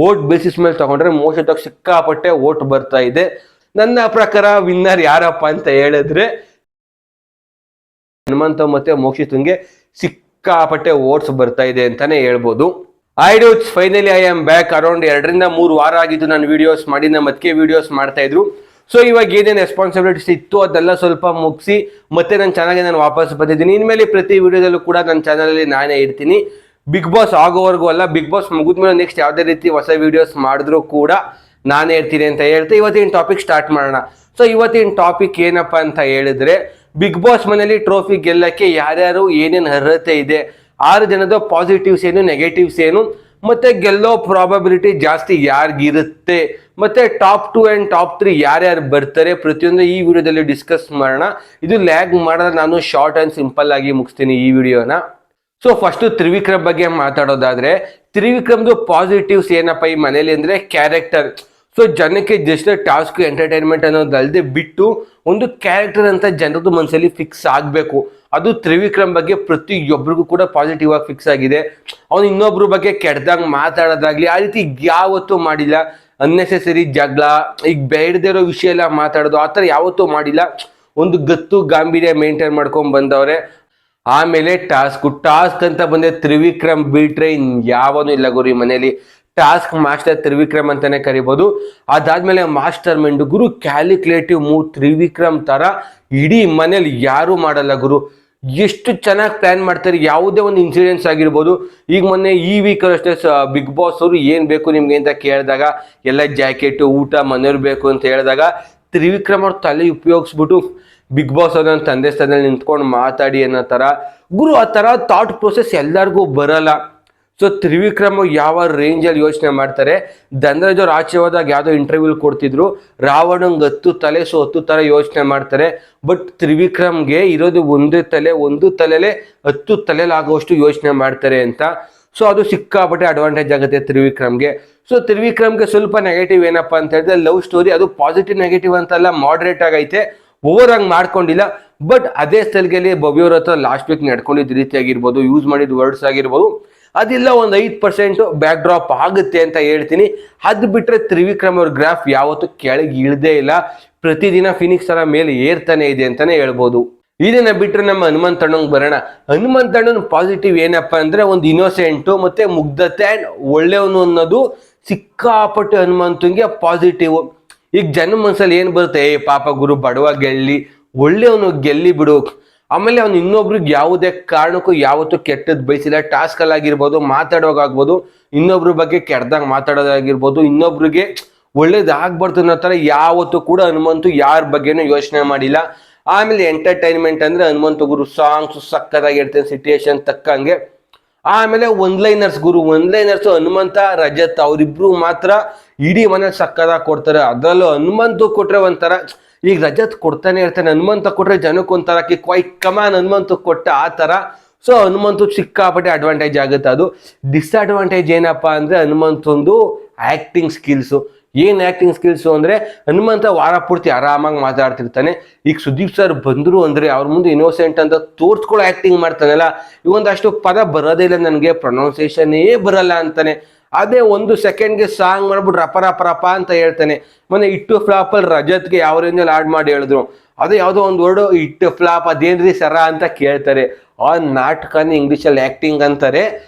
Vote basis ಮೇಲೆ ತಗೊಂಡ್ರೆ ಮೋಕ್ಷಿತಕ್ಕೆ ಸಿಕ್ಕಾಪಟ್ಟೆ ವೋಟ್ ಬರ್ತಾ ಇದೆ. ನನ್ನ ಪ್ರಕಾರ ವಿನ್ನರ್ ಯಾರಪ್ಪ ಅಂತ ಹೇಳಿದ್ರೆ ಹನುಮಂತ ಮತ್ತೆ ಮೋಕ್ಷಿತಂಗೆ ಸಿಕ್ಕಾಪಟ್ಟೆ ವೋಟ್ಸ್ ಬರ್ತಾ ಇದೆ ಅಂತಾನೆ ಹೇಳ್ಬೋದು. I finally I am back. Around 2-3 ವಾರ ಆಗಿದ್ದು ನಾನು ವಿಡಿಯೋಸ್ ಮಾಡಿ, ನಮ್ಮ ಅದಕ್ಕೆ ವಿಡಿಯೋಸ್ ಮಾಡ್ತಾ ಇದ್ರು. ಸೊ ಇವಾಗ ಏನೇನು ರೆಸ್ಪಾನ್ಸಿಬಿಲಿಟೀಸ್ ಇತ್ತು ಅದೆಲ್ಲ ಸ್ವಲ್ಪ ಮುಗಿಸಿ ಮತ್ತೆ ನನ್ನ ಚಾನಲ್ಗೆ ನಾನು ವಾಪಸ್ ಬಂದಿದ್ದೀನಿ. ಇನ್ಮೇಲೆ ಪ್ರತಿ ವಿಡಿಯೋದಲ್ಲೂ ಕೂಡ ನನ್ನ ಚಾನಲಲ್ಲಿ ನಾನೇ ಇರ್ತೀನಿ. ಬಿಗ್ ಬಾಸ್ ಆಗೋವರೆಗೂ ಅಲ್ಲ, ಬಿಗ್ ಬಾಸ್ ಮುಗಿದ್ಮೇಲೆ ನೆಕ್ಸ್ಟ್ ಯಾವುದೇ ರೀತಿ ಹೊಸ ವಿಡಿಯೋಸ್ ಮಾಡಿದ್ರು ಕೂಡ ನಾನೇ ಇರ್ತೀನಿ ಅಂತ ಹೇಳ್ತಾ ಇವತ್ತಿನ ಟಾಪಿಕ್ ಸ್ಟಾರ್ಟ್ ಮಾಡೋಣ. ಸೊ ಇವತ್ತಿನ ಟಾಪಿಕ್ ಏನಪ್ಪಾ ಅಂತ ಹೇಳಿದ್ರೆ, ಬಿಗ್ ಬಾಸ್ ಮನೇಲಿ ಟ್ರೋಫಿ ಗೆಲ್ಲಕ್ಕೆ ಯಾರ್ಯಾರು ಏನೇನು ಅರ್ಹತೆ ಇದೆ, 6 ಜನದ ಪಾಸಿಟಿವ್ಸ್ ಏನು, ನೆಗೆಟಿವ್ಸ್ ಏನು, ಮತ್ತೆ ಗೆಲ್ಲೋ ಪ್ರಾಬಬಿಲಿಟಿ ಜಾಸ್ತಿ ಯಾರಿಗಿರುತ್ತೆ, ಮತ್ತೆ ಟಾಪ್ 2 ಅಂಡ್ ಟಾಪ್ 3 ಯಾರ್ಯಾರು ಬರ್ತಾರೆ, ಪ್ರತಿಯೊಂದು ಈ ವಿಡಿಯೋದಲ್ಲಿ ಡಿಸ್ಕಸ್ ಮಾಡೋಣ. ಇದು ಲ್ಯಾಗ್ ಮಾಡಿದ್ರೆ ನಾನು ಶಾರ್ಟ್ ಅಂಡ್ ಸಿಂಪಲ್ ಆಗಿ ಮುಗಿಸ್ತೀನಿ ಈ ವಿಡಿಯೋನ. ಸೊ ಫಸ್ಟ್ ತ್ರಿವಿಕ್ರಮ್ ಬಗ್ಗೆ ಮಾತಾಡೋದಾದ್ರೆ, ತ್ರಿವಿಕ್ರಮ್ದು ಪಾಸಿಟಿವ್ಸ್ ಏನಪ್ಪ ಈ ಮನೇಲಿ ಅಂದ್ರೆ ಕ್ಯಾರೆಕ್ಟರ್. ಸೊ ಜನಕ್ಕೆ ಜಸ್ಟ್ ಟಾಸ್ಕ್ ಎಂಟರ್ಟೈನ್ಮೆಂಟ್ ಅನ್ನೋದಲ್ಲದೆ ಬಿಟ್ಟು ಒಂದು ಕ್ಯಾರೆಕ್ಟರ್ ಅಂತ ಜನರದ್ದು ಮನಸ್ಸಲ್ಲಿ ಫಿಕ್ಸ್ ಆಗಬೇಕು. ಅದು ತ್ರಿವಿಕ್ರಮ್ ಬಗ್ಗೆ ಪ್ರತಿಯೊಬ್ಬರಿಗೂ ಕೂಡ ಪಾಸಿಟಿವ್ ಆಗಿ ಫಿಕ್ಸ್ ಆಗಿದೆ. ಅವನು ಇನ್ನೊಬ್ರ ಬಗ್ಗೆ ಕೆಟ್ಟದಾಗ ಮಾತಾಡೋದಾಗ್ಲಿ ಆ ರೀತಿ ಯಾವತ್ತೂ ಮಾಡಿಲ್ಲ. ಅನ್ನೆಸೆಸರಿ ಜಗಳ, ಈಗ ಬೇಡದೇ ಇರೋ ವಿಷಯ ಎಲ್ಲ ಮಾತಾಡೋದು ಆ ಥರ ಯಾವತ್ತೂ ಮಾಡಿಲ್ಲ. ಒಂದು ಗತ್ತು ಗಾಂಭೀರ್ಯ ಮೇಂಟೈನ್ ಮಾಡ್ಕೊಂಡ್ ಬಂದವ್ರೆ. ಆಮೇಲೆ ಟಾಸ್ಕ್ ಅಂತ ಬಂದೆ ತ್ರಿವಿಕ್ರಮ್ ಬಿಟ್ರೆ ಯಾವನು ಇಲ್ಲ ಗುರು ಈ ಮನೇಲಿ. ಟಾಸ್ಕ್ ಮಾಸ್ಟರ್ ತ್ರಿವಿಕ್ರಮ್ ಅಂತಾನೆ ಕರಿಬಹುದು. ಅದಾದ್ಮೇಲೆ ಮಾಸ್ಟರ್ ಮೈಂಡ್ ಗುರು, ಕ್ಯಾಲ್ಕುಲೇಟಿವ್ ಮೂವ್ ತ್ರಿವಿಕ್ರಮ್ ತರ ಇಡೀ ಮನೇಲಿ ಯಾರು ಮಾಡಲ್ಲ ಗುರು. ಎಷ್ಟು ಚೆನ್ನಾಗಿ ಪ್ಲಾನ್ ಮಾಡ್ತಾರೆ. ಯಾವುದೇ ಒಂದು ಇನ್ಸಿಡೆನ್ಸ್ ಆಗಿರ್ಬೋದು. ಈಗ ಮೊನ್ನೆ ಈ ವೀಕ್ ಅಷ್ಟೇ ಬಿಗ್ ಬಾಸ್ ಅವರು ಏನ್ ಬೇಕು ನಿಮ್ಗೆ ಅಂತ ಕೇಳಿದಾಗ ಎಲ್ಲ ಜಾಕೆಟ್, ಊಟ, ಮನೆಯವ್ರು ಬೇಕು ಅಂತ ಹೇಳಿದಾಗ ತ್ರಿವಿಕ್ರಮ್ ಅವ್ರ ತಲೆ ಉಪಯೋಗಿಸ್ಬಿಟ್ಟು ಬಿಗ್ ಬಾಸ್ ಅವ್ರ ತಂದೆ ಸ್ಥಾನದಲ್ಲಿ ನಿಂತ್ಕೊಂಡು ಮಾತಾಡಿ ಅನ್ನೋ ತರ ಗುರು. ಆ ತರ ಥಾಟ್ ಪ್ರೊಸೆಸ್ ಎಲ್ಲರಿಗೂ ಬರಲ್ಲ. ಸೊ ತ್ರಿವಿಕ್ರಮ್ ಯಾವ ರೇಂಜಲ್ಲಿ ಯೋಚನೆ ಮಾಡ್ತಾರೆ. ಧನರಾಜ್ ಅವ್ರು ಆಚೆ ಹೋದಾಗ ಯಾವುದೋ ಇಂಟರ್ವ್ಯೂ ಕೊಡ್ತಿದ್ರು, ರಾವಣಂಗೆ 10 ತಲೆ, ಸೊ 10 ತರ ಯೋಚನೆ ಮಾಡ್ತಾರೆ. ಬಟ್ ತ್ರಿವಿಕ್ರಮ್ಗೆ ಇರೋದು ಒಂದೇ ತಲೆ, ಒಂದು ತಲೆಲೆ 10 ತಲೆಲಾಗುವಷ್ಟು ಯೋಚನೆ ಮಾಡ್ತಾರೆ ಅಂತ. ಸೊ ಅದು ಸಿಕ್ಕಾಪಟ್ಟೆ ಅಡ್ವಾಂಟೇಜ್ ಆಗುತ್ತೆ ತ್ರಿವಿಕ್ರಮ್ಗೆ. ಸೊ ತ್ರಿವಿಕ್ರಮ್ಗೆ ಸ್ವಲ್ಪ ನೆಗೆಟಿವ್ ಏನಪ್ಪಾ ಅಂತ ಹೇಳಿದ್ರೆ ಲವ್ ಸ್ಟೋರಿ. ಅದು ಪಾಸಿಟಿವ್ ನೆಗೆಟಿವ್ ಅಂತಲ್ಲ, ಮಾಡರೇಟ್ ಆಗೈತೆ, ಓವರ್ ಆಗಿ ಮಾಡ್ಕೊಂಡಿಲ್ಲ. ಬಟ್ ಅದೇ ಸ್ಥಳದಲ್ಲಿ ಭವ್ಯವ್ರ ಹತ್ರ ಲಾಸ್ಟ್ ವೀಕ್ ನಡ್ಕೊಂಡಿದ್ದ ರೀತಿ ಆಗಿರ್ಬೋದು, ಯೂಸ್ ಮಾಡಿದ ವರ್ಡ್ಸ್ ಆಗಿರ್ಬೋದು, ಅದೆಲ್ಲ ಒಂದು 5% ಬ್ಯಾಕ್ ಡ್ರಾಪ್ ಆಗುತ್ತೆ ಅಂತ ಹೇಳ್ತೀನಿ. ಅದು ಬಿಟ್ರೆ ತ್ರಿವಿಕ್ರಮ್ ಅವ್ರ ಗ್ರಾಫ್ ಯಾವತ್ತೂ ಕೆಳಗೆ ಇಳದೇ ಇಲ್ಲ. ಪ್ರತಿದಿನ ಫಿನಿಕ್ಸ್ ತರ ಮೇಲೆ ಏರ್ತಾನೆ ಇದೆ ಅಂತಾನೆ ಹೇಳ್ಬೋದು. ಇದನ್ನ ಬಿಟ್ರೆ ನಮ್ಮ ಹನುಮಂತಣ್ಣಂಗೆ ಬರೋಣ. ಹನುಮಂತಣ್ಣನ ಪಾಸಿಟಿವ್ ಏನಪ್ಪಾ ಅಂದ್ರೆ ಒಂದು ಇನ್ನೋಸೆಂಟು ಮತ್ತೆ ಮುಗ್ಧತೆ ಅಂಡ್ ಒಳ್ಳೆಯವನು ಅನ್ನೋದು ಸಿಕ್ಕಾಪಟ್ಟೆ ಹನುಮಂತಂಗೆ ಪಾಸಿಟಿವ್. ಈಗ ಜನ ಮನ್ಸಲ್ಲಿ ಏನ್ ಬರುತ್ತೆ, ಪಾಪ ಗುರು ಬಡವ ಗೆಲ್ಲಿ, ಒಳ್ಳೆಯವನು ಗೆಲ್ಲಿ ಬಿಡು. ಆಮೇಲೆ ಅವ್ನು ಇನ್ನೊಬ್ರಿಗೆ ಯಾವುದೇ ಕಾರಣಕ್ಕೂ ಯಾವತ್ತೂ ಕೆಟ್ಟದ್ದು ಬಯಸಿಲ್ಲ. ಟಾಸ್ಕಲ್ಲಿ ಆಗಿರ್ಬೋದು, ಮಾತಾಡೋವಾಗ್ಬೋದು, ಇನ್ನೊಬ್ರ ಬಗ್ಗೆ ಕೆಟ್ಟದಾಗ ಮಾತಾಡೋದಾಗಿರ್ಬೋದು, ಇನ್ನೊಬ್ರಿಗೆ ಒಳ್ಳೇದಾಗ್ಬಾರ್ದು ಅನ್ನೋ ಥರ ಯಾವತ್ತೂ ಕೂಡ ಹನುಮಂತು ಯಾರ ಬಗ್ಗೆನೂ ಯೋಚನೆ ಮಾಡಿಲ್ಲ. ಆಮೇಲೆ ಎಂಟರ್ಟೈನ್ಮೆಂಟ್ ಅಂದ್ರೆ ಹನುಮಂತು ಗುರು ಸಾಂಗ್ಸ್ ಸಕ್ಕತ್ತಾಗಿರ್ತೇನೆ ಸಿಚುಯೇಷನ್ ತಕ್ಕಂಗೆ. ಆಮೇಲೆ ಒನ್ಲೈನರ್ಸ್ ಗುರು, ಒನ್ಲೈನರ್ಸ್ ಹನುಮಂತ, ರಜತ್ ಅವರಿಬ್ರು ಮಾತ್ರ ಇಡೀ ಮನೇಲಿ ಸಕ್ಕತ್ತಾಗಿ ಕೊಡ್ತಾರೆ. ಅದರಲ್ಲೂ ಹನುಮಂತು ಕೊಟ್ರೆ ಒಂಥರ, ಈಗ ರಜತ್ ಕೊಡ್ತಾನೆ ಇರ್ತಾನೆ, ಹನುಮಂತ ಕೊಟ್ರೆ ಜನಕ್ಕೆ ಒಂಥರ ಕ್ವೈಟ್ ಕಮಾನ್ ಹನುಮಂತ ಕೊಟ್ಟ ಆ ಥರ. ಸೊ ಹನುಮಂತು ಸಿಕ್ಕಾಪಟ್ಟೆ ಅಡ್ವಾಂಟೇಜ್ ಆಗುತ್ತೆ. ಅದು ಡಿಸ್ಅಡ್ವಾಂಟೇಜ್ ಏನಪ್ಪಾ ಅಂದ್ರೆ ಹನುಮಂತಂದು ಆಕ್ಟಿಂಗ್ ಸ್ಕಿಲ್ಸು. ಏನ್ ಆಕ್ಟಿಂಗ್ ಸ್ಕಿಲ್ಸು ಅಂದ್ರೆ ಹನುಮಂತ ವಾರ ಪೂರ್ತಿ ಆರಾಮಾಗಿ ಮಾತಾಡ್ತಿರ್ತಾನೆ. ಈಗ ಸುದೀಪ್ ಸರ್ ಬಂದ್ರು ಅಂದ್ರೆ ಅವ್ರ ಮುಂದೆ ಇನ್ನೋಸೆಂಟ್ ಅಂತ ತೋರ್ಸ್ಕೊಳ್ಳೋ ಆಕ್ಟಿಂಗ್ ಮಾಡ್ತಾನಲ್ಲ, ಇವೊಂದಷ್ಟು ಪದ ಬರೋದೇ ಇಲ್ಲ ನನಗೆ, ಪ್ರೊನೌನ್ಸಿಯೇಷನ್ನೇ ಬರಲ್ಲ ಅಂತಾನೆ. ಅದೇ 1 ಸೆಕೆಂಡ್ಗೆ ಸಾಂಗ್ ಮಾಡ್ಬಿಟ್ಟು ರಪ ಅಂತ ಹೇಳ್ತಾನೆ. ಮೊನ್ನೆ ಇಟ್ಟು ಫ್ಲಾಪಲ್ಲಿ ರಜತ್ಗೆ ಯಾವ ರೇಂಜಲ್ಲಿ ಆಡ್ ಮಾಡಿ ಹೇಳಿದ್ರು, ಅದು ಯಾವುದೋ ಒಂದು ವರ್ಡು ಇಟ್ಟು ಫ್ಲಾಪ್ ಅದೇನ್ರಿ ಸರ ಅಂತ ಕೇಳ್ತಾರೆ. ಆ ನಾಟಕನೇ ಇಂಗ್ಲೀಷಲ್ಲಿ ಆ್ಯಕ್ಟಿಂಗ್ ಅಂತಾರೆ.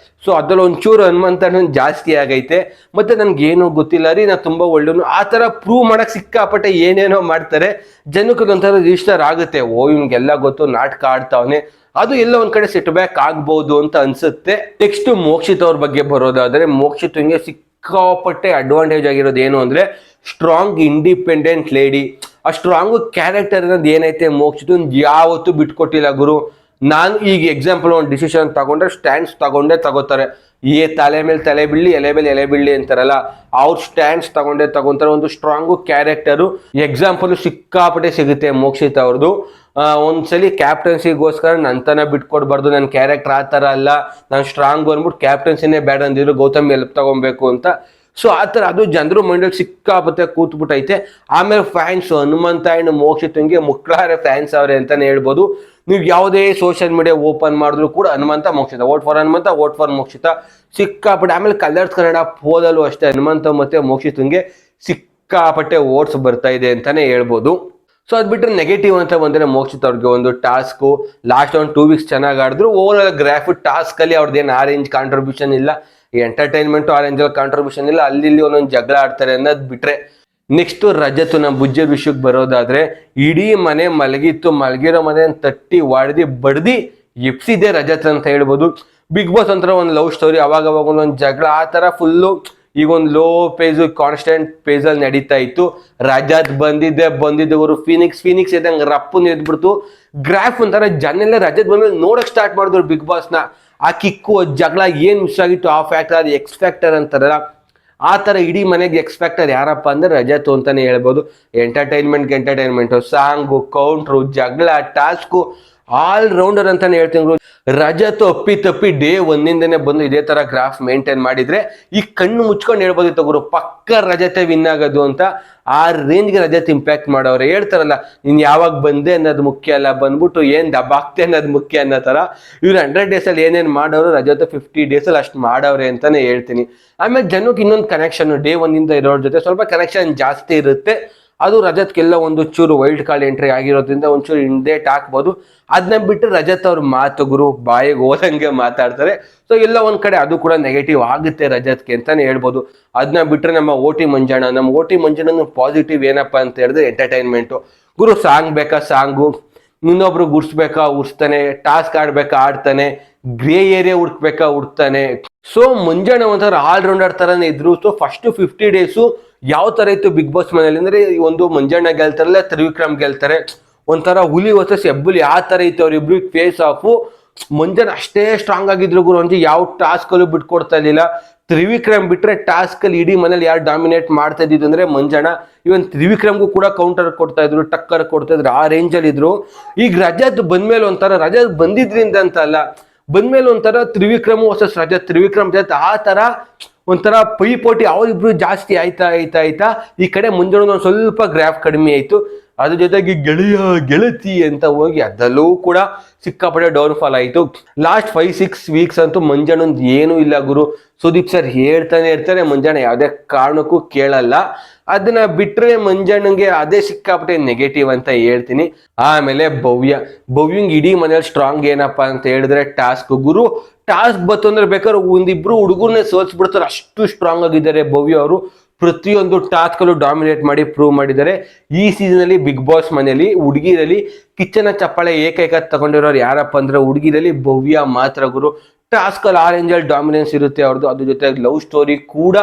ಸೊ ಅದ್ರಲ್ಲಿ ಒಂಚೂರು ಹನುಮಂತನ ಜಾಸ್ತಿ ಆಗೈತೆ. ಮತ್ತೆ ನನ್ಗೇನು ಗೊತ್ತಿಲ್ಲ ರೀ, ನಾ ತುಂಬ ಒಳ್ಳೆಯವನು ಆ ಥರ ಪ್ರೂವ್ ಮಾಡಕ್ಕೆ ಸಿಕ್ಕಾಪಟ್ಟೆ ಏನೇನೋ ಮಾಡ್ತಾರೆ. ಜನಕ್ಕೆ ಒಂಥರ ರಿಜಿಸ್ಟರ್ ಆಗುತ್ತೆ, ಓ ಇವ್ನಿಗೆಲ್ಲ ಗೊತ್ತು, ನಾಟಕ ಆಡ್ತಾವನೆ, ಅದು ಎಲ್ಲ ಒಂದ್ ಕಡೆ ಸೆಟ್ ಬ್ಯಾಕ್ ಆಗ್ಬಹುದು ಅಂತ ಅನ್ಸುತ್ತೆ. ನೆಕ್ಸ್ಟ್ ಮೋಕ್ಷಿತ್ ಅವ್ರ ಬಗ್ಗೆ ಬರೋದಾದ್ರೆ, ಮೋಕ್ಷಿತ್ ಹಿಂಗೆ ಸಿಕ್ಕಾಪಟ್ಟೆ ಅಡ್ವಾಂಟೇಜ್ ಆಗಿರೋದು ಏನು ಅಂದ್ರೆ ಸ್ಟ್ರಾಂಗ್ ಇಂಡಿಪೆಂಡೆಂಟ್ ಲೇಡಿ. ಆ ಸ್ಟ್ರಾಂಗ್ ಕ್ಯಾರೆಕ್ಟರ್ ಅನ್ನೋದು ಏನೈತೆ ಮೋಕ್ಷಿತ್ ಯಾವತ್ತೂ ಬಿಟ್ಕೊಟ್ಟಿಲ್ಲ ಗುರು. ನಾನು ಈಗ ಎಕ್ಸಾಂಪಲ್ ಒಂದು ಡಿಸಿಷನ್ ತಗೊಂಡ್ರೆ ಸ್ಟ್ಯಾಂಡ್ಸ್ ತಗೋತಾರೆ. ತಲೆ ಮೇಲೆ ತಲೆ ಬೀಳಿ, ಎಲೆ ಮೇಲೆ ಎಲೆ ಬೀಳಿ ಅಂತಾರಲ್ಲ, ಅವ್ರ ಸ್ಟ್ಯಾಂಡ್ಸ್ ತಗೊಂತಾರೆ. ಒಂದು ಸ್ಟ್ರಾಂಗು ಕ್ಯಾರೆಕ್ಟರು ಎಕ್ಸಾಂಪಲ್ ಸಿಕ್ಕಾಪಟ್ಟೆ ಸಿಗುತ್ತೆ ಮೋಕ್ಷಿತ್ ಅವ್ರದ್ದು. ಒಂದ್ಸಲಿ ಕ್ಯಾಪ್ಟನ್ಸಿಗೋಸ್ಕರ ನಂತನ ಬಿಟ್ಕೊಡ್ಬಾರ್ದು, ನನ್ನ ಕ್ಯಾರೆಕ್ಟರ್ ಆ ಥರ ಅಲ್ಲ, ನಾನು ಸ್ಟ್ರಾಂಗ್ ಅಂದ್ಬಿಟ್ಟು ಕ್ಯಾಪ್ಟನ್ಸಿನೇ ಬೇಡ ಅಂದಿದ್ರು, ಗೌತಮ್ ಹೆಲ್ಪ್ ತಗೊಬೇಕು ಅಂತ. ಸೊ ಆ ಥರ ಅದು ಜನರು ಮೈಂಡಲ್ಲಿ ಸಿಕ್ಕಾಪತ್ತೆ ಕೂತ್ಬಿಟ್ಟೈತೆ. ಆಮೇಲೆ ಫ್ಯಾನ್ಸ್ ಹನುಮಂತ ಆ್ಯಂಡ್ ಮೋಕ್ಷಿತಂಗೆ ಮುಕ್ಳಾರೆ ಫ್ಯಾನ್ಸ್ ಅವ್ರೆ ಅಂತಾನೆ ಹೇಳ್ಬೋದು. ನೀವು ಯಾವುದೇ ಸೋಷಿಯಲ್ ಮೀಡಿಯಾ ಓಪನ್ ಮಾಡಿದ್ರು ಕೂಡ Hanumantha Mokshitha, vote for Hanumantha, vote for Mokshitha ಸಿಕ್ಕಾಪಟ್ಟೆ. ಆಮೇಲೆ ಕಲರ್ಸ್ ಕನ್ನಡ ಪೋಲಲ್ಲೂ ಅಷ್ಟೇ ಹನುಮಂತ ಮತ್ತೆ ಮೋಕ್ಷಿತಂಗೆ ಸಿಕ್ಕಾಪಟ್ಟೆ ಓಟ್ಸ್ ಬರ್ತಾ ಇದೆ ಅಂತಾನೆ ಹೇಳ್ಬೋದು. ಸೊ ಅದ್ ಬಿಟ್ಟರೆ ನೆಗೆಟಿವ್ ಅಂತ ಬಂದರೆ ಮೋಕ್ಷಿತ್ ಅವ್ರಿಗೆ ಒಂದು ಟಾಸ್ಕು ಲಾಸ್ಟ್ ಒಂದು 2 ವೀಕ್ಸ್ ಚೆನ್ನಾಗಿ ಆಡಿದ್ರು. ಓವರ್ ಆಲ್ ಗ್ರಾಫ್ ಟಾಸ್ಕ್ ಅಲ್ಲಿ ಅವ್ರದ್ದೇನು ಆರೆಂಜ್ ಕಾಂಟ್ರಿಬ್ಯೂಷನ್ ಇಲ್ಲ, ಈ ಎಂಟರ್ಟೈನ್ಮೆಂಟ್ ಆರೆಂಜ್ ಕಾಂಟ್ರಿಬ್ಯೂಷನ್ ಇಲ್ಲ, ಅಲ್ಲಿ ಒಂದೊಂದು ಜಗಳ ಆಡ್ತಾರೆ ಅನ್ನೋದು ಬಿಟ್ರೆ. ನೆಕ್ಸ್ಟ್ ರಜತ್ ನಮ್ಮ ಬುಜ್ಜ ವಿಷಯಕ್ಕೆ ಬರೋದಾದ್ರೆ, ಇಡೀ ಮನೆ ಮಲಗಿರೋ ಮನೆ ತಟ್ಟಿ ಹೊಡೆದಿ ಬಡ್ದಿ ಎಪ್ಸಿದೆ ರಜತ್ ಅಂತ ಹೇಳ್ಬೋದು. ಬಿಗ್ ಬಾಸ್ ಒಂಥರ ಒಂದು ಲವ್ ಸ್ಟೋರಿ, ಅವಾಗ ಒಂದೊಂದು ಜಗಳ ಆ ತರ ಫುಲ್ಲು ಈಗ ಒಂದು ಲೋ ಪೇಜ್ ಕಾನ್ಸ್ಟೆಂಟ್ ಪೇಜ್ ಅಲ್ಲಿ ನಡೀತಾ ಇತ್ತು. ರಜತ್ ಬಂದಿದ್ದವರು ಫೀನಿಕ್ಸ್ ಇದ್ದಂಗೆ ರಪ್ಪು ಎದ್ಬಿಡ್ತು. ಗ್ರಾಫ್ ಒಂಥರ ಜನೆಲ್ಲ ರಜತ್ ಬಂದ್ಮೇಲೆ ನೋಡಕ್ ಸ್ಟಾರ್ಟ್ ಮಾಡಿದ್ರು ಬಿಗ್ ಬಾಸ್ ನ. ಆ ಕಿಕ್ಕು ಜಗಳ ಏನ್ ಮಿಸ್ ಆಗಿತ್ತು, ಆ ಫ್ಯಾಕ್ಟರ್ ಅದು ಎಕ್ಸ್ ಫ್ಯಾಕ್ಟರ್ ಅಂತಾರಲ್ಲ ಆ ತರ ಇಡೀ ಮನೆಗೆ ಎಕ್ಸ್ ಫ್ಯಾಕ್ಟರ್ ಯಾರಪ್ಪ ಅಂದ್ರೆ ರಜತ್ ಅಂತಾನೆ ಹೇಳ್ಬೋದು. ಎಂಟರ್ಟೈನ್ಮೆಂಟ್ ಸಾಂಗು, ಕೌಂಟ್ರು, ಜಗಳ, ಟಾಸ್ಕು, ಆಲ್ ರೌಂಡರ್ ಅಂತಾನೆ ಹೇಳ್ತೀನಿ. ರಜತ್ ತಪ್ಪಿ ಡೇ 1 ಬಂದು ಇದೇ ತರ ಗ್ರಾಫ್ ಮೇಂಟೈನ್ ಮಾಡಿದ್ರೆ ಈ ಕಣ್ಣು ಮುಚ್ಕೊಂಡು ಹೇಳ್ಬೋದಿತ್ತು ಗುರು ಪಕ್ಕ ರಜತೆ ವಿನ್ ಆಗೋದು ಅಂತ. ಆ ರೇಂಜ್ಗೆ ರಜತ್ ಇಂಪ್ಯಾಕ್ಟ್ ಮಾಡೋರು. ಹೇಳ್ತಾರಲ್ಲ ನೀನ್ ಯಾವಾಗ ಬಂದೆ ಅನ್ನೋದು ಮುಖ್ಯ ಅಲ್ಲ, ಬಂದ್ಬಿಟ್ಟು ಏನ್ ದಬ್ಬಾಕ್ತೆ ಅನ್ನೋದು ಮುಖ್ಯ ಅನ್ನೋ ತರ. ಇವ್ರು 100 days ಅಲ್ಲಿ ಏನೇನ್ ಮಾಡೋರು ರಜತ್ 50 days ಅಲ್ಲಿ ಅಷ್ಟು ಮಾಡವ್ರೆ ಅಂತಾನೆ ಹೇಳ್ತೀನಿ. ಆಮೇಲೆ ಜನಕ್ಕೆ ಇನ್ನೊಂದು ಕನೆಕ್ಷನ್, ಡೇ 1 ಇರೋರ ಜೊತೆ ಸ್ವಲ್ಪ ಕನೆಕ್ಷನ್ ಜಾಸ್ತಿ ಇರುತ್ತೆ. ಅದು ರಜತ್ಗೆಲ್ಲ ಒಂದು ಚೂರು ವೈಲ್ಡ್ ಕಾರ್ಡ್ ಎಂಟ್ರಿ ಆಗಿರೋದ್ರಿಂದ ಒಂಚೂರು ಇಂಡೇಟ್ ಹಾಕ್ಬೋದು. ಅದನ್ನ ಬಿಟ್ಟು ರಜತ್ ಅವ್ರ ಮಾತು ಗುರು ಬಾಯಿಗೆ ಹೋದಂಗೆ ಮಾತಾಡ್ತಾರೆ. ಸೊ ಎಲ್ಲ ಒಂದ್ ಕಡೆ ಅದು ಕೂಡ ನೆಗೆಟಿವ್ ಆಗುತ್ತೆ ರಜತ್ಗೆ ಅಂತಾನೆ ಹೇಳ್ಬೋದು. ಅದನ್ನ ಬಿಟ್ರೆ ನಮ್ಮ ಓಟಿ ಮಂಜಣ್ಣ ಪಾಸಿಟಿವ್ ಏನಪ್ಪಾ ಅಂತ ಹೇಳಿದ್ರೆ ಎಂಟರ್ಟೈನ್ಮೆಂಟು ಗುರು. ಸಾಂಗ್ ಬೇಕಾ ಸಾಂಗು, ಇನ್ನೊಬ್ರು ಉರ್ಸ್ಬೇಕಾ ಉರ್ಸ್ತಾನೆ, ಟಾಸ್ಕ್ ಆಡ್ಬೇಕಾ ಆಡ್ತಾನೆ, ಗ್ರೇ ಏರಿಯಾ ಹುಡ್ತಾನೆ. ಸೊ ಮಂಜಣ್ಣ ಒಂಥರ ಆಲ್ರೌಂಡರ್ ತರನೇ ಇದ್ರು. ಸೊ ಫಸ್ಟ್ 50 days ಯಾವ ತರ ಇತ್ತು ಬಿಗ್ ಬಾಸ್ ಮನೇಲಿ ಅಂದ್ರೆ, ಒಂದು ಮಂಜಣ್ಣ ಗೆಲ್ತಾರಲ್ಲ, ತ್ರಿವಿಕ್ರಮ್ ಗೆಲ್ತಾರೆ, ಒಂಥರ ಹುಲಿ ವರ್ಸಸ್ ಹೆಬ್ಬುಲಿ ಆ ತರ ಇತ್ತು ಅವ್ರಿಬ್ರು ಫೇಸ್ ಆಫ್. ಮಂಜಣ್ಣ ಅಷ್ಟೇ ಸ್ಟ್ರಾಂಗ್ ಆಗಿದ್ರು ಗುರು, ಅಂದ್ರೆ ಯಾವ ಟಾಸ್ಕ್ ಅಲ್ಲೂ ಬಿಟ್ಕೊಡ್ತಾ ಇರ್ಲಿಲ್ಲ. ತ್ರಿವಿಕ್ರಮ್ ಬಿಟ್ರೆ ಟಾಸ್ಕ್ ಅಲ್ಲಿ ಇಡೀ ಮನೇಲಿ ಯಾರು ಡಾಮಿನೇಟ್ ಮಾಡ್ತಾ ಇದ್ದಿದ್ದು ಅಂದ್ರೆ ಮಂಜಣ್ಣ. ಇವನ್ ತ್ರಿವಿಕ್ರಮ್ಗೂ ಕೂಡ ಕೌಂಟರ್ ಕೊಡ್ತಾ ಇದ್ರು, ಟಕ್ಕರ್ ಕೊಡ್ತಾ ಇದ್ರು, ಆ ರೇಂಜ್ ಅಲ್ಲಿ ಇದ್ರು. ಈಗ ರಜತ್ ಬಂದ್ಮೇಲೆ ಒಂಥರ, ರಜತ್ ಬಂದಿದ್ರಿಂದ ಅಂತ ಅಲ್ಲ, ಬಂದ್ಮೇಲೆ ಒಂಥರ ತ್ರಿವಿಕ್ರಮ್ ವರ್ಸಸ್ ತ್ರಿವಿಕ್ರಮ್ ಜೊತೆ ಆ ತರ ಒಂಥರ ಪೈಪೋಟಿ ಅವರಿಬ್ರು ಜಾಸ್ತಿ ಆಯ್ತಾ ಈ ಕಡೆ ಮುಂಜಾನೆ ಒಂದು ಸ್ವಲ್ಪ ಗ್ರಾಫ್ ಕಡಿಮೆ ಆಯ್ತು. ಅದ್ರ ಜೊತೆಗೆ ಗೆಳತಿ ಅಂತ ಹೋಗಿ ಅದಲ್ಲೂ ಕೂಡ ಸಿಕ್ಕಾಪಟ್ಟೆ ಡೌನ್ಫಾಲ್ ಆಯಿತು. ಲಾಸ್ಟ್ 5-6 weeks ಅಂತೂ ಮಂಜಣ್ಣಂದು ಏನೂ ಇಲ್ಲ ಗುರು. ಸುದೀಪ್ ಸರ್ ಹೇಳ್ತಾನೆ ಇರ್ತಾರೆ, ಮಂಜಣ್ಣ ಯಾವುದೇ ಕಾರಣಕ್ಕೂ ಕೇಳಲ್ಲ. ಅದನ್ನ ಬಿಟ್ರೆ ಮಂಜಣ್ಣಂಗೆ ಅದೇ ಸಿಕ್ಕಾಪಟ್ಟೆ ನೆಗೆಟಿವ್ ಅಂತ ಹೇಳ್ತೀನಿ. ಆಮೇಲೆ ಭವ್ಯಂಗ್ ಇಡೀ ಮನೇಲಿ ಸ್ಟ್ರಾಂಗ್ ಏನಪ್ಪಾ ಅಂತ ಹೇಳಿದ್ರೆ ಟಾಸ್ಕ್ ಗುರು. ಟಾಸ್ಕ್ ಬತ್ತು ಅಂದ್ರೆ ಬೇಕಾದ್ರೆ ಒಂದಿಬ್ರು ಹುಡುಗರನ್ನೇ ಸೋಲ್ಸ್ಬಿಡ್ತಾರೆ, ಅಷ್ಟು ಸ್ಟ್ರಾಂಗ್ ಆಗಿದ್ದಾರೆ ಭವ್ಯ ಅವರು. ಪ್ರತಿಯೊಂದು ಟಾಸ್ಕ್ ಅಲ್ಲೂ ಡಾಮಿನೇಟ್ ಮಾಡಿ ಪ್ರೂವ್ ಮಾಡಿದ್ದಾರೆ. ಈ ಸೀಸನ್ ಅಲ್ಲಿ ಬಿಗ್ ಬಾಸ್ ಮನೆಯಲ್ಲಿ ಹುಡುಗಿರಲ್ಲಿ ಕಿಚ್ಚನ ಚಪ್ಪಾಳೆ ಏಕೈಕ ತಗೊಂಡಿರೋರು ಯಾರಪ್ಪ ಅಂದ್ರೆ ಹುಡುಗಿರಲ್ಲಿ ಭವ್ಯ ಮಾತ್ರ ಗುರು. ಟಾಸ್ಕ್ ಅಲ್ಲಿ ಆರೆಂಜಲ್ ಡಾಮಿನೆನ್ಸ್ ಇರುತ್ತೆ ಅವ್ರದ್ದು. ಅದ್ರ ಜೊತೆ ಲವ್ ಸ್ಟೋರಿ ಕೂಡ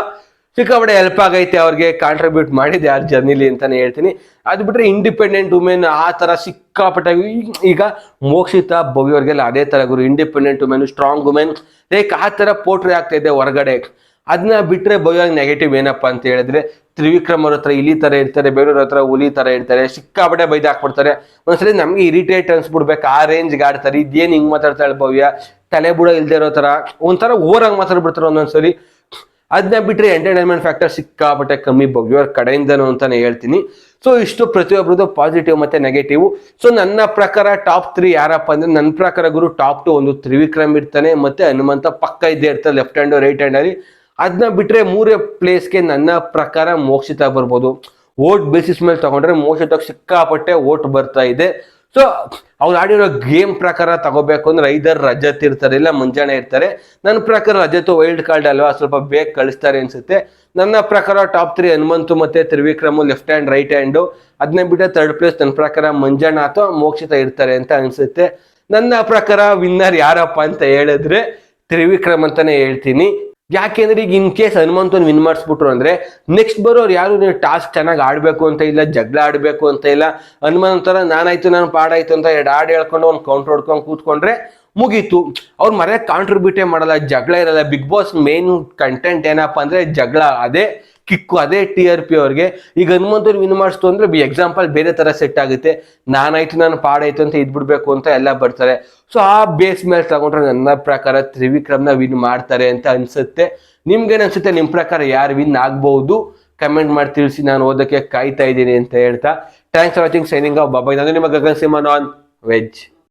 ಸಿಕ್ಕಾಪಟ್ಟೆ ಹೆಲ್ಪ್ ಆಗೈತೆ ಅವ್ರಿಗೆ, ಕಾಂಟ್ರಿಬ್ಯೂಟ್ ಮಾಡಿದೆ ಯಾರ ಜರ್ನಿಲಿ ಅಂತಾನೆ ಹೇಳ್ತೀನಿ. ಅದು ಬಿಟ್ರೆ ಇಂಡಿಪೆಂಡೆಂಟ್ ವುಮೆನ್ ಆ ತರ ಸಿಕ್ಕಾಪಟ್ಟೆ ಈಗ ಮೋಕ್ಷಿತ ಭವ್ಯ ಅವ್ರಿಗೆಲ್ಲ ಅದೇ ತರ ಗುರು. Independent women, strong women like ಆ ತರ ಪೋಟ್ರಿ ಆಗ್ತಾ ಇದೆ ಹೊರಗಡೆ. ಅದನ್ನ ಬಿಟ್ರೆ ಭವ್ಯ ನೆಗೆಟಿವ್ ಏನಪ್ಪಾ ಅಂತ ಹೇಳಿದ್ರೆ, ತ್ರಿವಿಕ್ರಮ್ ಅವ್ರ ಹತ್ರ ಇಲಿ ತರ ಇರ್ತಾರೆ, ಬೇರೆಯವ್ರ ಹತ್ರ ಹುಲಿ ತರ ಇರ್ತಾರೆ, ಸಿಕ್ಕಾಪಟ್ಟೆ ಬೈದು ಹಾಕ್ಬಿಡ್ತಾರೆ. ಒಂದ್ಸಲಿ ನಮ್ಗೆ ಇರಿಟೇಟ್ ಅನ್ಸ್ಬಿಡ್ಬೇಕು, ಆ ರೇಂಜ್ಗೆ ಆಡ್ತಾರೆ. ಇದೇನ್ ಹಿಂಗ್ ಮಾತಾಡ್ತಾಳೆ ಭವ್ಯ, ತಲೆ ಬುಡ ಇಲ್ದೇ ಇರೋ ತರ ಒಂಥರ ಓವರಾಗಿ ಮಾತಾಡ್ಬಿಡ್ತಾರೆ ಒಂದೊಂದ್ಸರಿ. ಅದನ್ನ ಬಿಟ್ರೆ ಎಂಟರ್ಟೈನ್ಮೆಂಟ್ ಫ್ಯಾಕ್ಟರ್ ಸಿಕ್ಕಾಪಟ್ಟೆ ಕಮ್ಮಿ ಭವ್ಯವ್ರ ಕಡೆಯಿಂದನೂ ಅಂತಾನೆ ಹೇಳ್ತೀನಿ. ಸೊ ಇಷ್ಟು ಪ್ರತಿಯೊಬ್ಬರದು ಪಾಸಿಟಿವ್ ಮತ್ತೆ ನೆಗೆಟಿವ್. ಸೊ ನನ್ನ ಪ್ರಕಾರ ಟಾಪ್ 3 ಯಾರಪ್ಪ ಅಂದ್ರೆ, ನನ್ನ ಪ್ರಕಾರ ಗುರು ಟಾಪ್ 2 ಒಂದು ತ್ರಿವಿಕ್ರಮ್ ಇರ್ತಾನೆ, ಮತ್ತೆ ಹನುಮಂತ ಪಕ್ಕ ಇದ್ದೇ ಇರ್ತಾರೆ ಲೆಫ್ಟ್ ಹ್ಯಾಂಡ್ ರೈಟ್ ಹ್ಯಾಂಡ್ ಅಲ್ಲಿ. ಅದನ್ನ ಬಿಟ್ರೆ 3ನೇ ಪ್ಲೇಸ್ಗೆ ನನ್ನ ಪ್ರಕಾರ ಮೋಕ್ಷಿತ ಬರ್ಬೋದು. ವೋಟ್ ಬೇಸಿಸ್ ಮೇಲೆ ತಗೊಂಡ್ರೆ ಮೋಕ್ಷಿತ ಸಿಕ್ಕಾಪಟ್ಟೆ ವೋಟ್ ಬರ್ತಾ ಇದೆ. ಸೊ ಅವ್ರು ಆಡಿರೋ ಗೇಮ್ ಪ್ರಕಾರ ತಗೋಬೇಕು ಅಂದ್ರೆ ಐದರ್ ರಜತ್ ಇರ್ತಾರೆ, ಇಲ್ಲ ಮಂಜಣ್ಣ ಇರ್ತಾರೆ. ನನ್ನ ಪ್ರಕಾರ ರಜತ್ ವೈಲ್ಡ್ ಕಾರ್ಡ್ ಅಲ್ವಾ, ಸ್ವಲ್ಪ ಬೇಗ ಕಳಿಸ್ತಾರೆ ಅನ್ಸುತ್ತೆ. ನನ್ನ ಪ್ರಕಾರ ಟಾಪ್ 3 ಹನುಮಂತು ಮತ್ತೆ Trivikram left hand right hand. ಅದನ್ನ ಬಿಟ್ಟರೆ 3rd place ನನ್ನ ಪ್ರಕಾರ ಮಂಜಣ್ಣ ಅಥವಾ ಮೋಕ್ಷಿತ ಇರ್ತಾರೆ ಅಂತ ಅನ್ಸುತ್ತೆ. ನನ್ನ ಪ್ರಕಾರ ವಿನ್ನರ್ ಯಾರಪ್ಪ ಅಂತ ಹೇಳಿದ್ರೆ ತ್ರಿವಿಕ್ರಮ್ ಅಂತಾನೆ ಹೇಳ್ತೀನಿ. ಯಾಕೆಂದ್ರೆ ಈಗ ಇನ್ ಕೇಸ್ ಹನುಮಂತನ್ ವಿನ್ ಮಾಡಿಸ್ಬಿಟ್ರು ಅಂದ್ರೆ ನೆಕ್ಸ್ಟ್ ಬರೋರು ಯಾರು ನೀವು ಟಾಸ್ಕ್ ಚೆನ್ನಾಗಿ ಆಡ್ಬೇಕು ಅಂತ ಇಲ್ಲ, ಜಗಳ ಆಡ್ಬೇಕು ಅಂತ ಇಲ್ಲ. ಹನುಮಂತರ ನಾನಾಯ್ತು ನಾನು ಪಾಡಾಯ್ತು ಅಂತ 2 ಹಾಡು ಹೇಳ್ಕೊಂಡು ಒಂದು ಕೌಂಟರ್ ಹೊಡ್ಕೊಂಡು ಕೂತ್ಕೊಂಡ್ರೆ ಮುಗೀತು. ಅವ್ರು ಮರ್ಯಾದೆ ಕಾಂಟ್ರಿಬ್ಯೂಟೇ ಮಾಡಲ್ಲ, ಜಗಳ ಇರಲ್ಲ. ಬಿಗ್ ಬಾಸ್ ಮೇನ್ ಕಂಟೆಂಟ್ ಏನಪ್ಪಾ ಅಂದ್ರೆ ಜಗಳ, ಅದೇ ಕಿಕ್ಕು, ಅದೇ TRP ಅವ್ರಿಗೆ. ಈಗ ಹನುಮಂತನ್ ವಿನ್ ಮಾಡಿಸ್ತು ಅಂದ್ರೆ ಎಕ್ಸಾಂಪಲ್ ಬೇರೆ ತರ ಸೆಟ್ ಆಗುತ್ತೆ. ನಾನಾಯ್ತು ನಾನು ಪಾಡಾಯ್ತು ಅಂತ ಇದ್ಬಿಡ್ಬೇಕು ಅಂತ ಎಲ್ಲ ಬರ್ತಾರೆ. ಸೊ ಆ ಬೇಸ್ ಮೇಲೆ ತಗೊಂಡ್ರೆ ನನ್ನ ಪ್ರಕಾರ ತ್ರಿವಿಕ್ರಮ್ನ ವಿನ್ ಮಾಡ್ತಾರೆ ಅಂತ ಅನ್ಸುತ್ತೆ. ನಿಮ್ಗೇನು ಅನ್ಸುತ್ತೆ? ನಿಮ್ಮ ಪ್ರಕಾರ ಯಾರು ವಿನ್ ಆಗ್ಬಹುದು? ಕಮೆಂಟ್ ಮಾಡಿ ತಿಳಿಸಿ, ನಾನು ಓದಕ್ಕೆ ಕಾಯ್ತಾ ಇದ್ದೀನಿ ಅಂತ ಹೇಳ್ತಾ thanks for watching, signing off. ಬಾಬಾ. ನಾನು ನಿಮ್ಮ ಗಗನ್ ಸಿಂಹ ನಾನ್ ವೆಜ್.